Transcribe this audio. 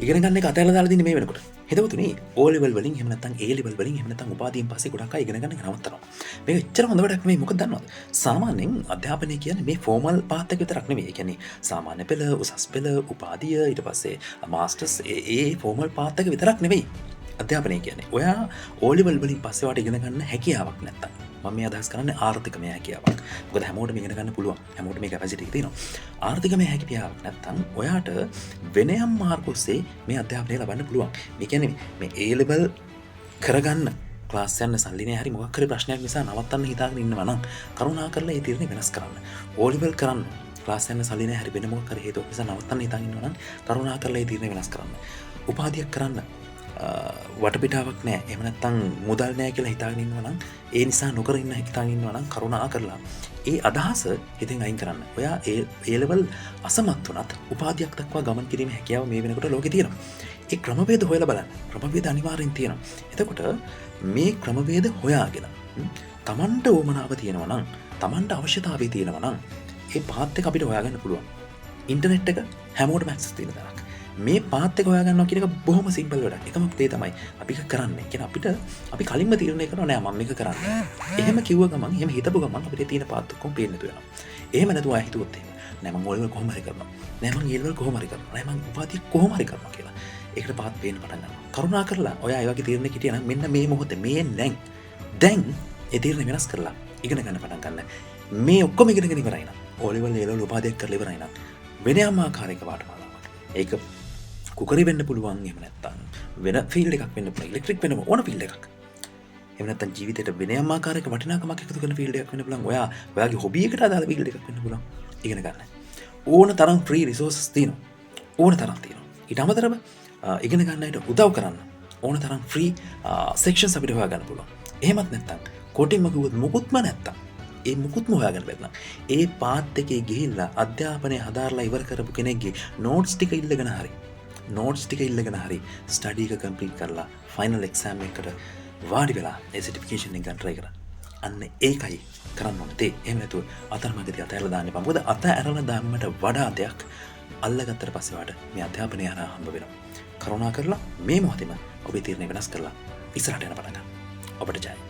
ඉගෙන ගන්න එක අතහැරලා දාලා දින්නේ මේ වෙනකොට. හිතවතුනි O level වලින් එහෙම නැත්නම් A level වලින් එහෙම නැත්නම් උපාධියෙන් පස්සේ ගොඩක් අය ඉගෙන ගන්න නවත්තනවා. මේක එච්චර හොඳ වැඩක් නෙවෙයි. මොකද දන්නවද? සාමාන්‍යයෙන් අධ්‍යාපනය කියන්නේ මේ ෆෝමල් පාත් එක විතරක් නෙවෙයි. ඒ කියන්නේ සාමාන්‍ය පෙළ, උසස් පෙළ, උපාධිය, ඊට පස්සේ මාස්ටර්ස් ඒ ෆෝමල් පාත් එක විතරක් නෙවෙයි. අධ්‍යාපනය කියන්නේ. ඔයා O level වලින් පස්සේ වට ඉගෙන ගන්න හැකියාවක් නැත්තම් මම මේ අදහස් කරන්නේ ආර්ථිකමය හැකියාවක්. මොකද හැමෝටම ඉගෙන ගන්න පුළුවන්. හැමෝටම මේ කැපැසිටි එක තියෙනවා. ආර්ථිකමය හැකියාවක් නැත්තම් ඔයාට වෙන යම් මාර්ග ඔස්සේ මේ අධ්‍යාපනය ලබන්න පුළුවන්. මේ කියන්නේ මේ A level කරගන්න ක්ලාස් යන්න සල්ලි නැහැ හරි මොකක් හරි ප්‍රශ්නයක් නිසා නවත්තන්න හිතාගෙන ඉන්නවා නම් කරුණාකරලා ඒ තීරණය වෙනස් කරන්න. O level කරන්න ක්ලාස් යන්න සල්ලි නැහැ හරි වෙන මොකක් හරි හේතුවක් නිසා නවත්තන්න හිතාගෙන ඉන්නවා නම් කරුණාකරලා ඒ තීරණය වෙනස් කරන්න. උපාධියක් කරන්න වටපිටාවක් නෑ එහෙම නැත්නම් මුදල් නෑ කියලා හිතාගෙන ඉන්නවා නම් ඒ නිසා නොකර ඉන්න හිතාගෙන ඉන්නවා නම් කරුණා කරලා ඒ අදහස හිතෙන් අයින් කරන්න. ඔයා ඒ ලෙවල් අසමත් වුණත් උපාධියක් දක්වා ගමන් කිරීමේ හැකියාව මේ වෙනකොට ලෝකේ තියෙනවා. ඒ ක්‍රමවේද හොයලා බලන්න. ක්‍රමවේද අනිවාර්යෙන් තියෙනවා. එතකොට මේ ක්‍රමවේද හොයාගෙන Tamanට ඕමනාව තියෙනවා නම් Tamanට අවශ්‍යතාවය තියෙනවා නම් ඒ පාත් එක අපිට හොයාගන්න පුළුවන්. ඉන්ටර්නෙට් එක හැමෝටම ඇක්සස් තියෙන තරක්. මේ පාත් එක හොයාගන්නවා කියන එක බොහොම සිම්පල් වැඩක්. එකම දේ තමයි අපි ඒක කරන්නේ. කියන්නේ අපි කලින්ම තීරණය කරනවා නෑ මම මේක කරන්නේ. එහෙම කිව්ව ගමන් එහෙම හිතපු ගමන් අපිට තියෙන පාත් ඔක්කොම පේන්න තු වෙනවා. එහෙම නැතුව ආයෙ හිතුවොත් එහෙම නෑ මම ඕලෙවල් කොහොම හරි කරනවා. නෑ මම ඊළඟ කොහොම හරි කරනවා. නෑ මම උපාධිය කොහොම හරි කරනවා කියලා. ඒකට පාත් පේන්න පටන් ගන්නවා. කරුණා කරලා ඔයා ඒ වගේ තීරණයක් හිටියා නම් මෙන්න මේ මොහොතේ මේ දැන් ඒ තීරණය වෙනස් කරලා ඉගෙන ගන්න පටන් ගන්න. මේ ඔක්කොම ඉගෙනගෙන ඉවරයි නම් ඕලෙවල් ඒලෙවල් උපාධියක් කරලා ඉවරයි නම් වෙන යම් ආකාරයක පාඨමාලාවක්. ඒක කුකරි වෙන්න පුළුවන් එහෙම නැත්නම් වෙන ෆීල්ඩ් එකක් වෙන්න පුළුවන් ඉලෙක්ට්‍රික් වෙන ඕන ෆීල්ඩ් එකක් එහෙම නැත්නම් ජීවිතේට වෙන යම් ආකාරයක වටිනාකමක් එකතු කරන ෆීල්ඩ් එකක් වෙන්න පුළුවන් ඔයාගේ හොබි එකට අදාළ ෆීල්ඩ් එකක් වෙන්න පුළුවන් ඉගෙන ගන්න ඕන තරම් ෆ්‍රී රිසෝසස් තියෙනවා ඕන තරම් තියෙනවා ඊට අමතරව ඉගෙන ගන්නට උදව් කරන්න ඕන තරම් ෆ්‍රී සෙක්ෂන්ස් අපිට හොයාගන්න පුළුවන් එහෙමත් නැත්නම් කොටින්ම කිව්වොත් මුකුත්ම නැත්නම් ඒ මුකුත්ම හොයාගන්න බැන්න ඒ පාත් එකේ ගිහිල්ලා අධ්‍යාපනය හදාarලා ඉවර කරපු කෙනෙක්ගේ නෝට්ස් ටික ඉල්ලගෙන හරි නෝට්ස් ටික ඉල්ලගෙන හරි ස්ටඩි එක කම්ප්ලීට් කරලා ෆයිනල් එක්සෑම් එකකට වාඩි වෙලා ඒ සර්ටිෆිකේෂන් එක ගන්න try කරා. අන්න ඒකයි කරන්න ඕනේ. ඒ එහෙම නැතුව අතරමඟදී අතහැරලා දාන්න එපා. මොකද අතහැරලා දාන්නට වඩා දෙයක් අල්ලගත්තට පස්සේ වාට මේ අධ්‍යාපනය හරහා හම්බ වෙනවා. කරුණා කරලා මේ මොහොතේම ඔබේ තීරණය වෙනස් කරලා ඉස්සරහට යන්න පටන් ගන්න. ඔබට ජය.